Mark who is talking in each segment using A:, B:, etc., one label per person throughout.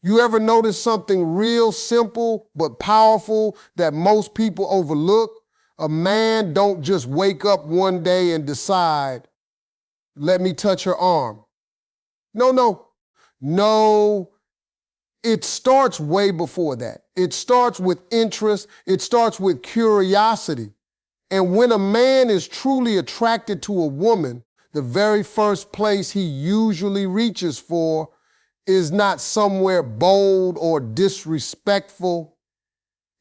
A: You ever notice something real simple but powerful that most people overlook? A man don't just wake up one day and decide, let me touch her arm. No. It starts way before that. It starts with interest. It starts with curiosity. And when a man is truly attracted to a woman, the very first place he usually reaches for is not somewhere bold or disrespectful.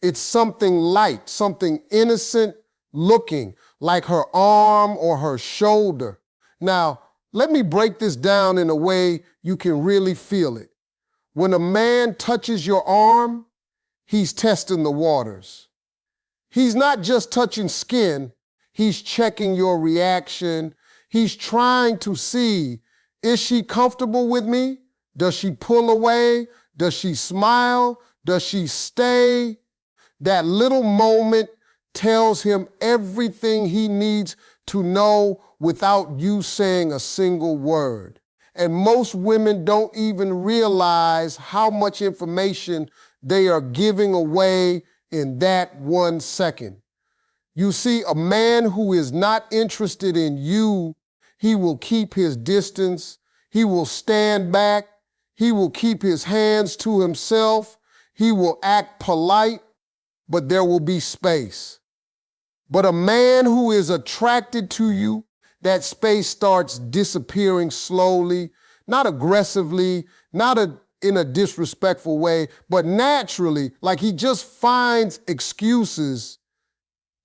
A: It's something light, something innocent looking, like her arm or her shoulder. Now, let me break this down in a way you can really feel it. When a man touches your arm, he's testing the waters. He's not just touching skin, he's checking your reaction. He's trying to see, is she comfortable with me? Does she pull away? Does she smile? Does she stay? That little moment tells him everything he needs to know without you saying a single word. And most women don't even realize how much information they are giving away in that 1 second. You see, a man who is not interested in you, he will keep his distance, he will stand back, he will keep his hands to himself, he will act polite, but there will be space. But a man who is attracted to you, that space starts disappearing slowly, not aggressively, not in a disrespectful way, but naturally, like he just finds excuses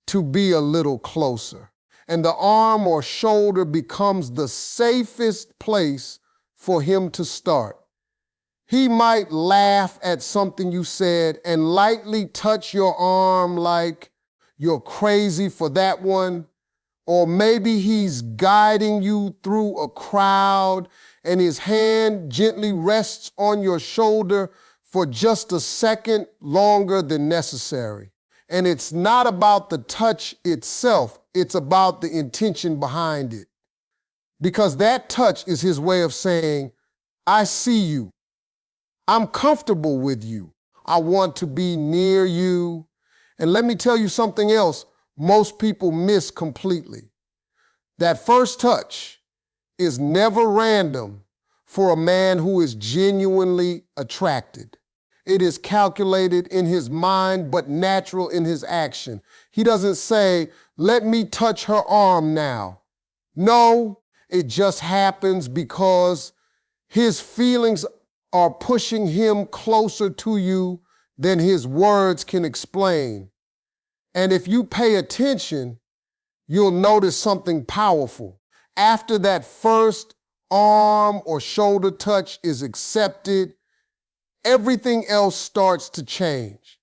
A: to be a little closer. And the arm or shoulder becomes the safest place for him to start. He might laugh at something you said and lightly touch your arm like you're crazy for that one. Or maybe he's guiding you through a crowd and his hand gently rests on your shoulder for just a second longer than necessary. And it's not about the touch itself, it's about the intention behind it. Because that touch is his way of saying, I see you. I'm comfortable with you. I want to be near you. And let me tell you something else most people miss completely. That first touch is never random for a man who is genuinely attracted. It is calculated in his mind, but natural in his action. He doesn't say, let me touch her arm now. No, it just happens because his feelings are pushing him closer to you than his words can explain. And if you pay attention, you'll notice something powerful. After that first arm or shoulder touch is accepted, everything else starts to change.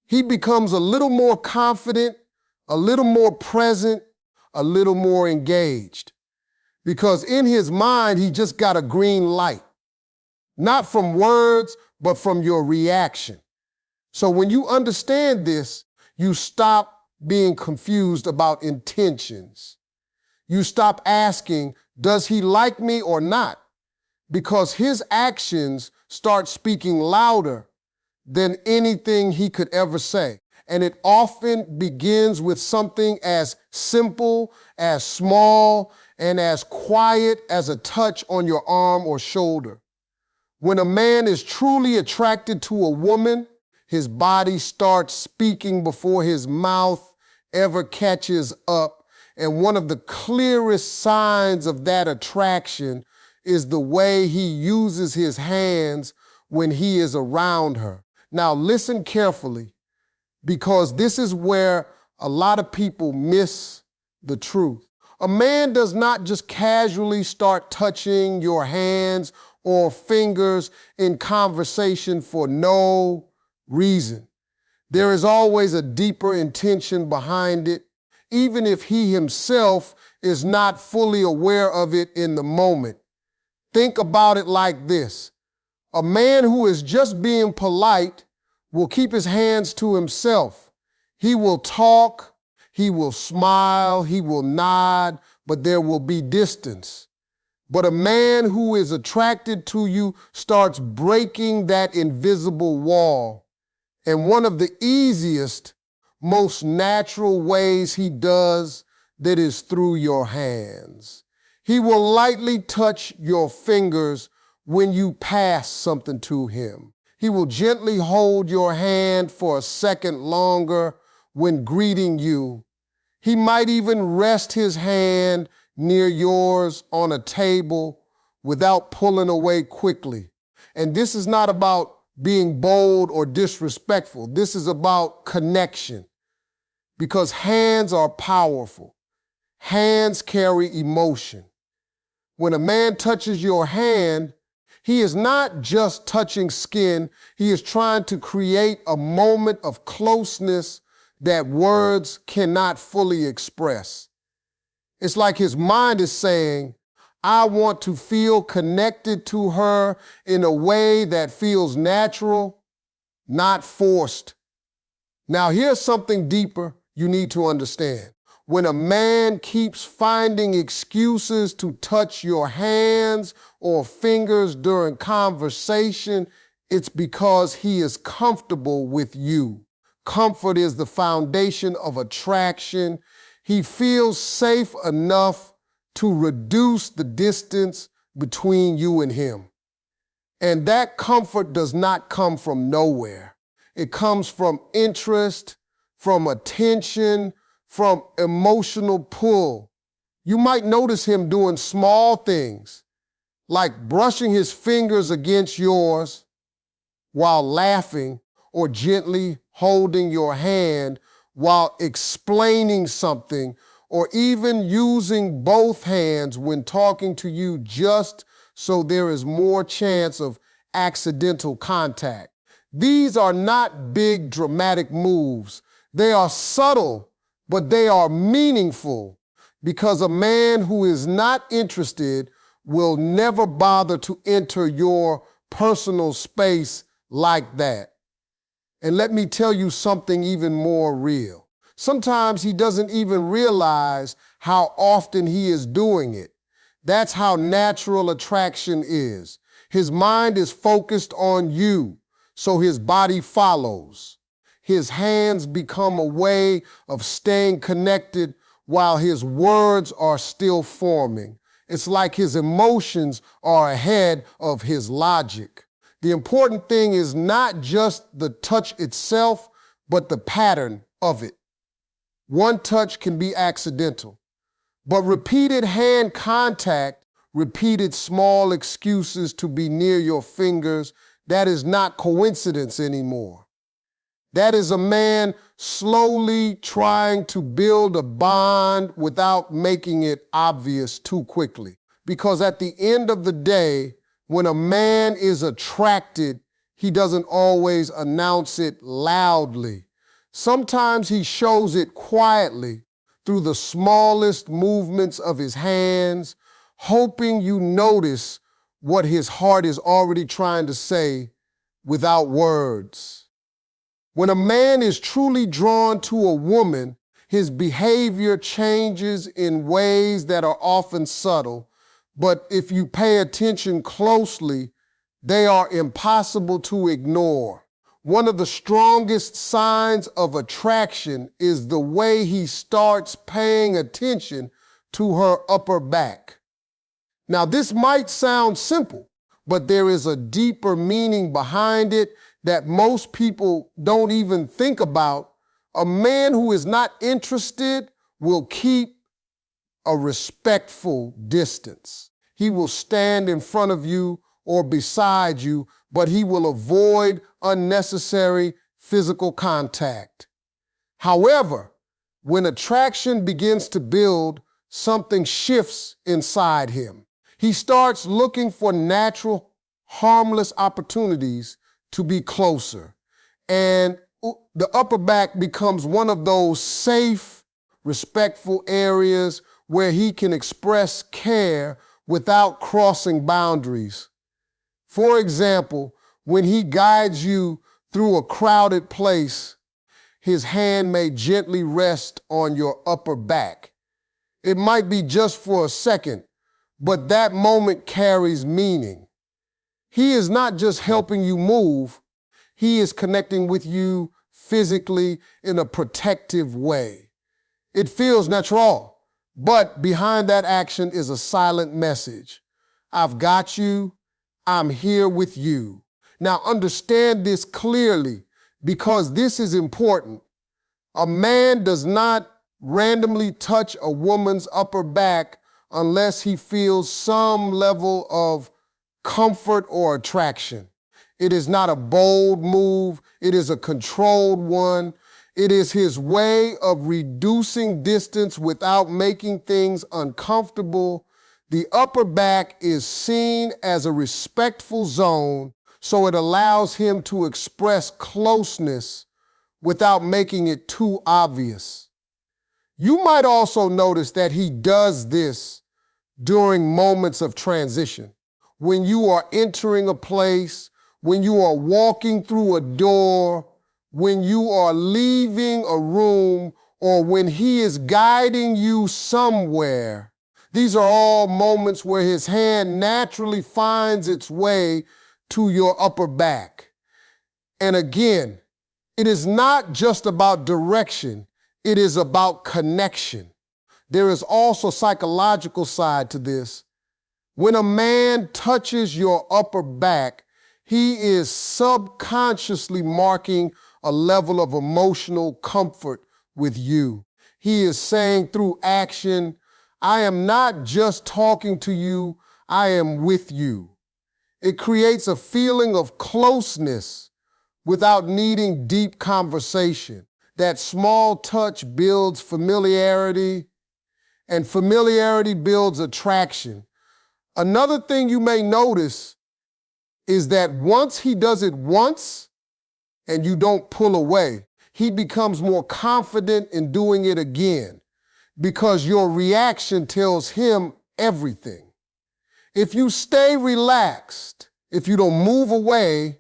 A: He becomes a little more confident, a little more present, a little more engaged. Because in his mind, he just got a green light. Not from words, but from your reaction. So when you understand this, you stop being confused about intentions. You stop asking, does he like me or not? Because his actions start speaking louder than anything he could ever say. And it often begins with something as simple, as small, and as quiet as a touch on your arm or shoulder. When a man is truly attracted to a woman, his body starts speaking before his mouth ever catches up. And one of the clearest signs of that attraction is the way he uses his hands when he is around her. Now listen carefully, because this is where a lot of people miss the truth. A man does not just casually start touching your hands or fingers in conversation for no reason. There is always a deeper intention behind it, even if he himself is not fully aware of it in the moment. Think about it like this. A man who is just being polite will keep his hands to himself. He will talk, he will smile, he will nod, but there will be distance. But a man who is attracted to you starts breaking that invisible wall. And one of the easiest, most natural ways he does that is through your hands. He will lightly touch your fingers when you pass something to him. He will gently hold your hand for a second longer when greeting you. He might even rest his hand near yours on a table without pulling away quickly. And this is not about being bold or disrespectful. This is about connection, because hands are powerful. Hands carry emotion. When a man touches your hand, he is not just touching skin, he is trying to create a moment of closeness that words cannot fully express. It's like his mind is saying, I want to feel connected to her in a way that feels natural, not forced. Now, here's something deeper you need to understand. When a man keeps finding excuses to touch your hands or fingers during conversation, it's because he is comfortable with you. Comfort is the foundation of attraction. He feels safe enough to reduce the distance between you and him. And that comfort does not come from nowhere. It comes from interest, from attention, from emotional pull. You might notice him doing small things, like brushing his fingers against yours while laughing, or gently holding your hand while explaining something, or even using both hands when talking to you just so there is more chance of accidental contact. These are not big dramatic moves. They are subtle, but they are meaningful, because a man who is not interested will never bother to enter your personal space like that. And let me tell you something even more real. Sometimes he doesn't even realize how often he is doing it. That's how natural attraction is. His mind is focused on you, so his body follows. His hands become a way of staying connected while his words are still forming. It's like his emotions are ahead of his logic. The important thing is not just the touch itself, but the pattern of it. One touch can be accidental, but repeated hand contact, repeated small excuses to be near your fingers, that is not coincidence anymore. That is a man slowly trying to build a bond without making it obvious too quickly. Because at the end of the day, when a man is attracted, he doesn't always announce it loudly. Sometimes he shows it quietly through the smallest movements of his hands, hoping you notice what his heart is already trying to say without words. When a man is truly drawn to a woman, his behavior changes in ways that are often subtle, but if you pay attention closely, they are impossible to ignore. One of the strongest signs of attraction is the way he starts paying attention to her upper back. Now, this might sound simple, but there is a deeper meaning behind it that most people don't even think about. A man who is not interested will keep a respectful distance. He will stand in front of you or beside you, but he will avoid unnecessary physical contact. However, when attraction begins to build, something shifts inside him. He starts looking for natural, harmless opportunities to be closer. And the upper back becomes one of those safe, respectful areas where he can express care without crossing boundaries. For example, when he guides you through a crowded place, his hand may gently rest on your upper back. It might be just for a second, but that moment carries meaning. He is not just helping you move, he is connecting with you physically in a protective way. It feels natural, but behind that action is a silent message. I've got you. I'm here with you. Now understand this clearly because this is important. A man does not randomly touch a woman's upper back unless he feels some level of comfort or attraction. It is not a bold move. It is a controlled one. It is his way of reducing distance without making things uncomfortable. The upper back is seen as a respectful zone, so it allows him to express closeness without making it too obvious. You might also notice that he does this during moments of transition. When you are entering a place, when you are walking through a door, when you are leaving a room, or when he is guiding you somewhere. These are all moments where his hand naturally finds its way to your upper back. And again, it is not just about direction, it is about connection. There is also a psychological side to this. When a man touches your upper back, he is subconsciously marking a level of emotional comfort with you. He is saying through action, I am not just talking to you, I am with you. It creates a feeling of closeness without needing deep conversation. That small touch builds familiarity, and familiarity builds attraction. Another thing you may notice is that once he does it once and you don't pull away, he becomes more confident in doing it again because your reaction tells him everything. If you stay relaxed, if you don't move away,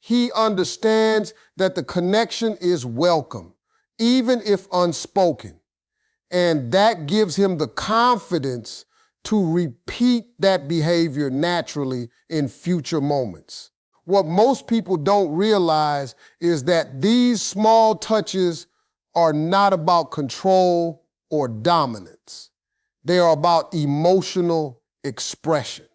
A: he understands that the connection is welcome, even if unspoken. And that gives him the confidence to repeat that behavior naturally in future moments. What most people don't realize is that these small touches are not about control or dominance. They are about emotional expression.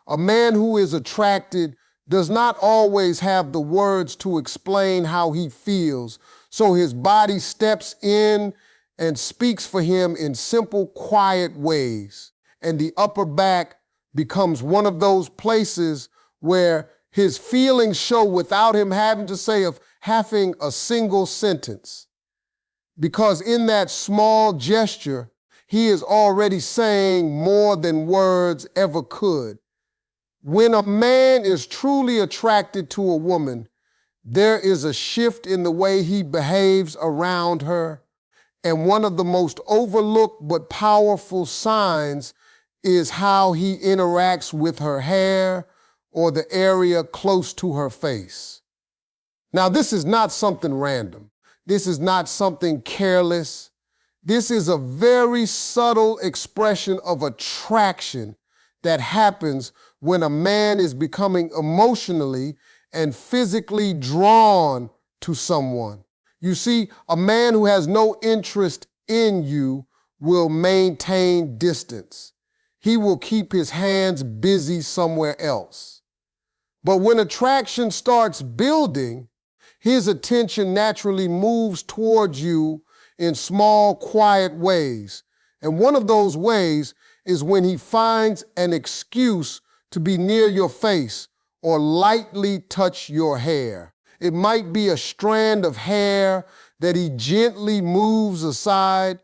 A: A man who is attracted does not always have the words to explain how he feels, so his body steps in and speaks for him in simple, quiet ways. And the upper back becomes one of those places where his feelings show without him having to say of having a single sentence. Because in that small gesture, he is already saying more than words ever could. When a man is truly attracted to a woman, there is a shift in the way he behaves around her. And one of the most overlooked but powerful signs is how he interacts with her hair or the area close to her face. Now, this is not something random. This is not something careless. This is a very subtle expression of attraction that happens when a man is becoming emotionally and physically drawn to someone. You see, a man who has no interest in you will maintain distance. He will keep his hands busy somewhere else. But when attraction starts building, his attention naturally moves towards you in small, quiet ways. And one of those ways is when he finds an excuse to be near your face or lightly touch your hair. It might be a strand of hair that he gently moves aside,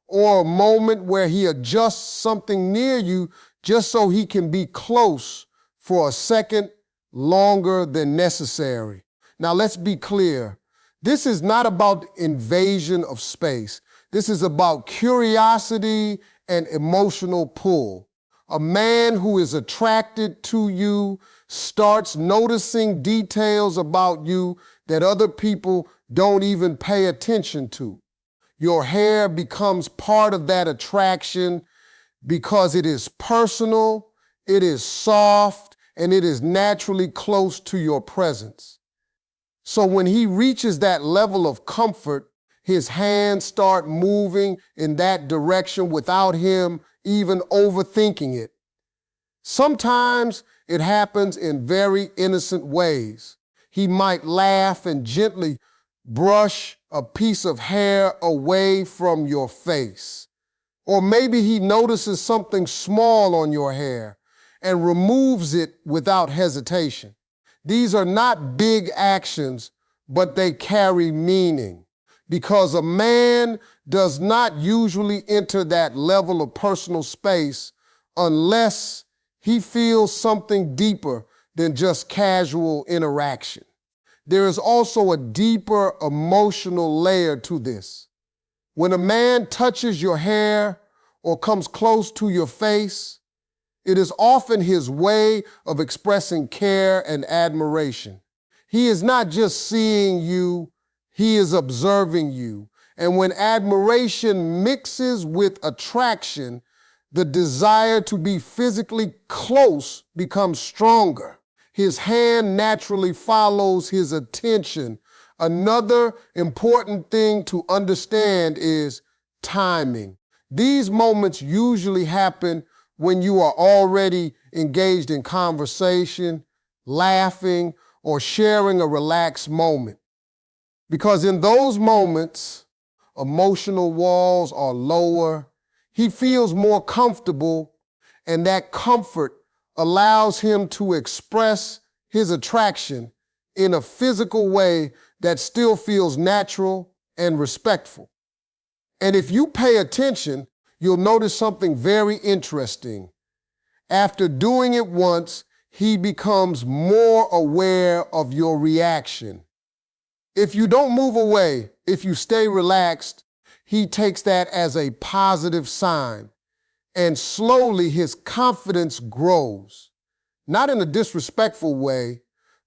A: or a moment where he adjusts something near you just so he can be close for a second longer than necessary. Now let's be clear. This is not about invasion of space. This is about curiosity and emotional pull. A man who is attracted to you starts noticing details about you that other people don't even pay attention to. Your hair becomes part of that attraction. because it is personal, it is soft, and it is naturally close to your presence. So when he reaches that level of comfort, his hands start moving in that direction without him even overthinking it. Sometimes it happens in very innocent ways. He might laugh and gently brush a piece of hair away from your face. Or maybe he notices something small on your hair and removes it without hesitation. These are not big actions, but they carry meaning, because a man does not usually enter that level of personal space unless he feels something deeper than just casual interaction. There is also a deeper emotional layer to this. When a man touches your hair or comes close to your face, it is often his way of expressing care and admiration. He is not just seeing you, he is observing you. And when admiration mixes with attraction, the desire to be physically close becomes stronger. His hand naturally follows his attention. Another important thing to understand is timing. These moments usually happen when you are already engaged in conversation, laughing, or sharing a relaxed moment. Because in those moments, emotional walls are lower, he feels more comfortable, and that comfort allows him to express his attraction in a physical way that still feels natural and respectful. And if you pay attention, you'll notice something very interesting. After doing it once, he becomes more aware of your reaction. If you don't move away, if you stay relaxed, he takes that as a positive sign. And slowly his confidence grows, not in a disrespectful way,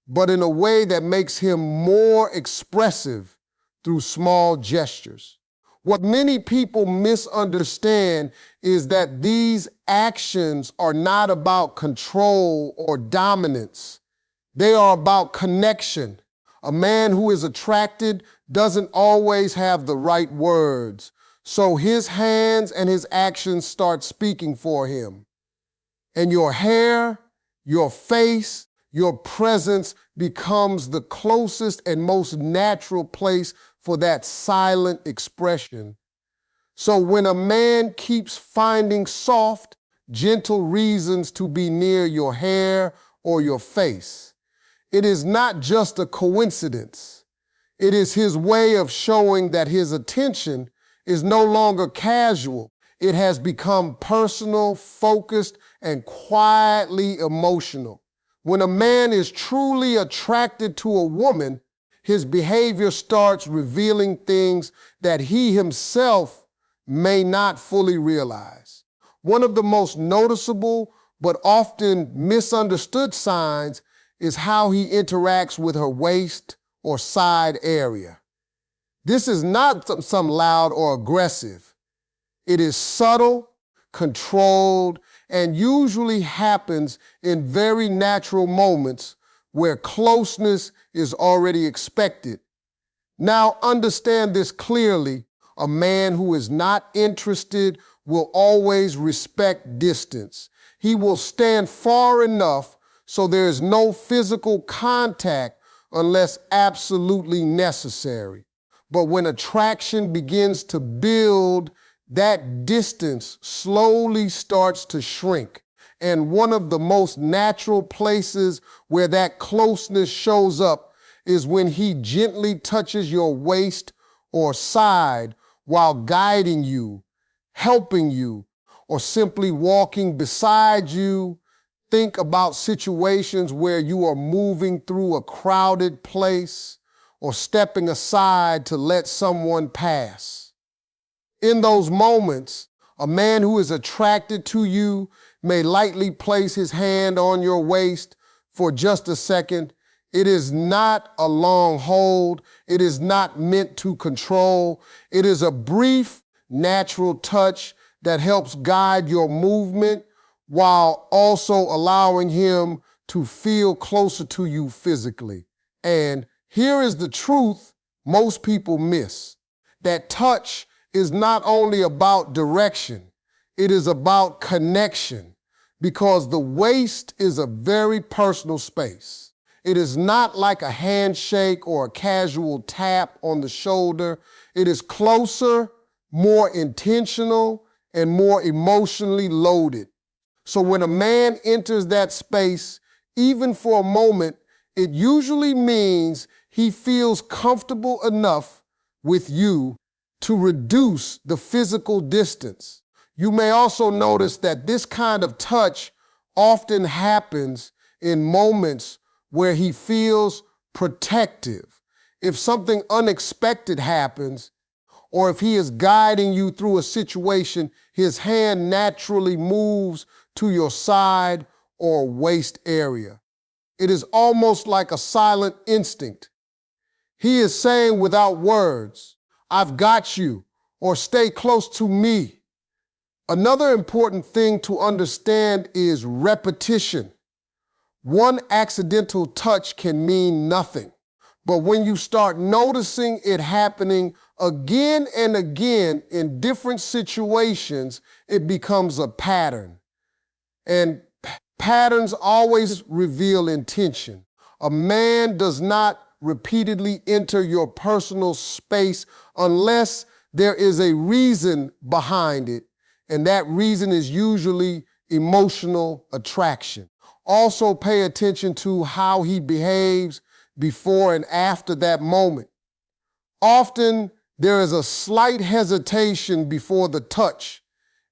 A: but in a way that makes him more expressive through small gestures. What many people misunderstand is that these actions are not about control or dominance. They are about connection. A man who is attracted doesn't always have the right words, so his hands and his actions start speaking for him. And your hair, your face, your presence becomes the closest and most natural place for that silent expression. So when a man keeps finding soft, gentle reasons to be near your hair or your face, it is not just a coincidence. It is his way of showing that his attention is no longer casual. It has become personal, focused, and quietly emotional. When a man is truly attracted to a woman, his behavior starts revealing things that he himself may not fully realize. One of the most noticeable but often misunderstood signs is how he interacts with her waist or side area. This is not some loud or aggressive. It is subtle, controlled, and usually happens in very natural moments where closeness is already expected. Now understand this clearly. A man who is not interested will always respect distance. He will stand far enough so there is no physical contact unless absolutely necessary. But when attraction begins to build, that distance slowly starts to shrink. And one of the most natural places where that closeness shows up is when he gently touches your waist or side while guiding you, helping you, or simply walking beside you. Think about situations where you are moving through a crowded place or stepping aside to let someone pass. In those moments, a man who is attracted to you may lightly place his hand on your waist for just a second. It is not a long hold. It is not meant to control. It is a brief, natural touch that helps guide your movement while also allowing him to feel closer to you physically. And here is the truth most people miss. That touch is not only about direction, it is about connection, because the waist is a very personal space. It is not like a handshake or a casual tap on the shoulder. It is closer, more intentional, and more emotionally loaded. So when a man enters that space, even for a moment, it usually means he feels comfortable enough with you to reduce the physical distance. You may also notice that this kind of touch often happens in moments where he feels protective. If something unexpected happens, or if he is guiding you through a situation, his hand naturally moves to your side or waist area. It is almost like a silent instinct. He is saying without words, "I've got you," or "stay close to me." Another important thing to understand is repetition. One accidental touch can mean nothing, but when you start noticing it happening again and again in different situations, it becomes a pattern. And patterns always reveal intention. A man does not repeatedly enter your personal space unless there is a reason behind it, and that reason is usually emotional attraction. Also pay attention to how he behaves before and after that moment. Often there is a slight hesitation before the touch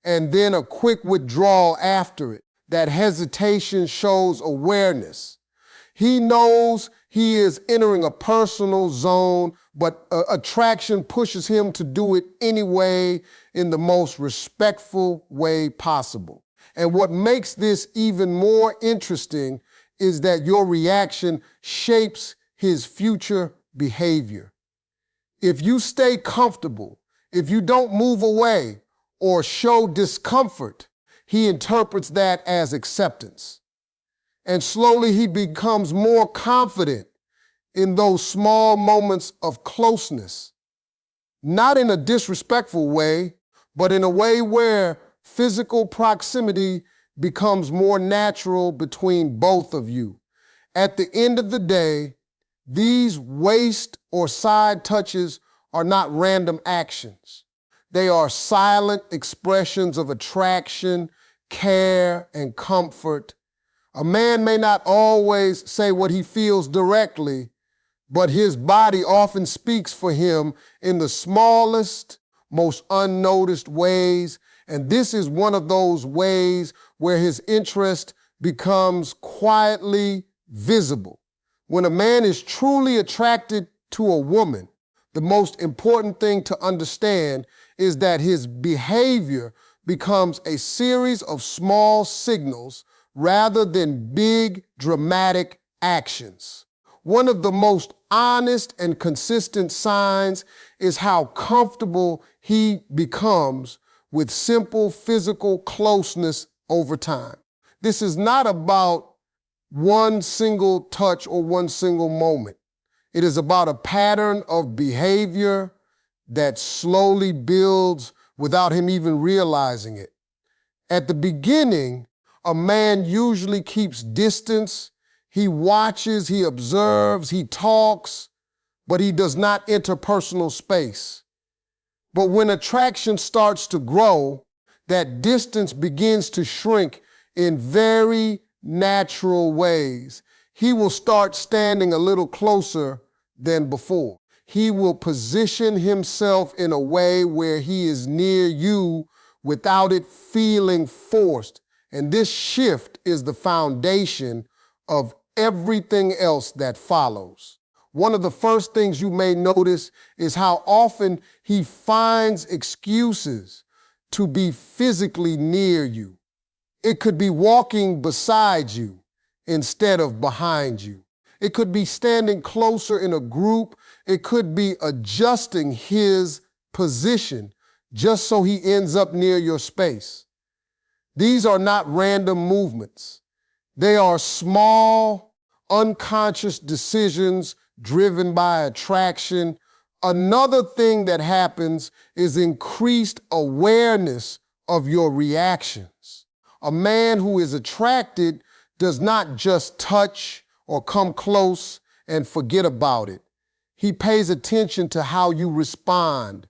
A: and then a quick withdrawal after it. That hesitation shows awareness. He knows he is entering a personal zone, but attraction pushes him to do it anyway in the most respectful way possible. And what makes this even more interesting is that your reaction shapes his future behavior. If you stay comfortable, if you don't move away or show discomfort, he interprets that as acceptance. And slowly he becomes more confident in those small moments of closeness, not in a disrespectful way, but in a way where physical proximity becomes more natural between both of you. At the end of the day, these waist or side touches are not random actions. They are silent expressions of attraction, care, and comfort. A man may not always say what he feels directly, but his body often speaks for him in the smallest, most unnoticed ways. And this is one of those ways where his interest becomes quietly visible. When a man is truly attracted to a woman, the most important thing to understand is that his behavior becomes a series of small signals rather than big, dramatic actions. One of the most honest and consistent signs is how comfortable he becomes with simple physical closeness over time. This is not about one single touch or one single moment. It is about a pattern of behavior that slowly builds without him even realizing it. At the beginning, a man usually keeps distance. He watches, he observes, he talks, but he does not enter personal space. But when attraction starts to grow, that distance begins to shrink in very natural ways. He will start standing a little closer than before. He will position himself in a way where he is near you without it feeling forced. And this shift is the foundation of everything else that follows. One of the first things you may notice is how often he finds excuses to be physically near you. It could be walking beside you instead of behind you. It could be standing closer in a group. It could be adjusting his position just so he ends up near your space. These are not random movements. They are small, unconscious decisions driven by attraction. Another thing that happens is increased awareness of your reactions. A man who is attracted does not just touch or come close and forget about it. He pays attention to how you respond.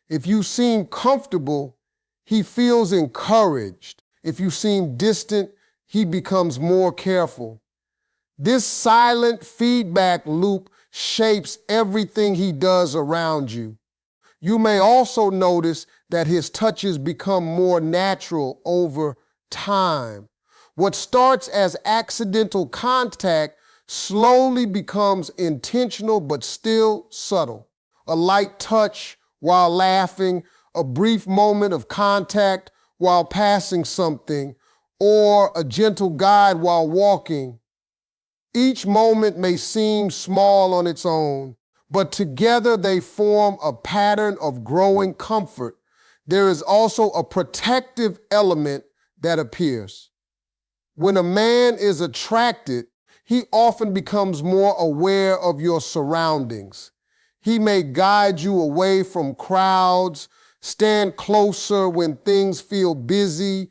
A: If you seem comfortable, he feels encouraged. If you seem distant, he becomes more careful. This silent feedback loop shapes everything he does around you. You may also notice that his touches become more natural over time. What starts as accidental contact slowly becomes intentional but still subtle. A light touch while laughing, a brief moment of contact while passing something, or a gentle guide while walking. Each moment may seem small on its own, but together they form a pattern of growing comfort. There is also a protective element that appears. When a man is attracted, he often becomes more aware of your surroundings. He may guide you away from crowds, stand closer when things feel busy,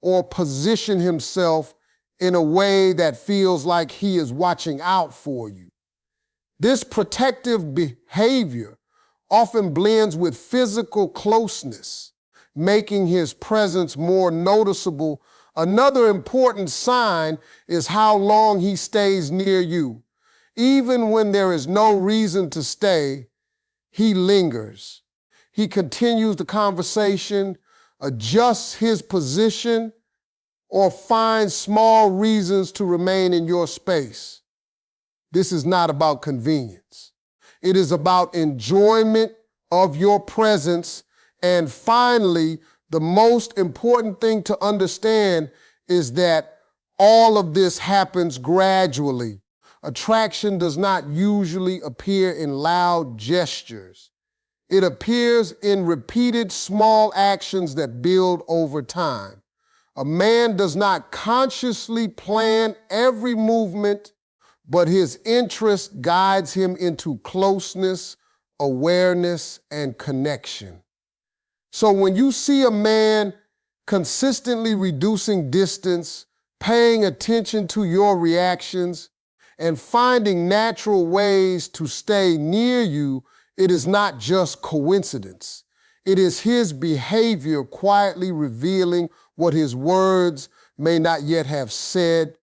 A: or position himself in a way that feels like he is watching out for you. This protective behavior often blends with physical closeness, making his presence more noticeable. Another important sign is how long he stays near you. Even when there is no reason to stay, he lingers. He continues the conversation, adjusts his position, or finds small reasons to remain in your space. This is not about convenience. It is about enjoyment of your presence. And finally, the most important thing to understand is that all of this happens gradually. Attraction does not usually appear in loud gestures. It appears in repeated small actions that build over time. A man does not consciously plan every movement, but his interest guides him into closeness, awareness, and connection. So when you see a man consistently reducing distance, paying attention to your reactions, and finding natural ways to stay near you, it is not just coincidence. It is his behavior quietly revealing what his words may not yet have said.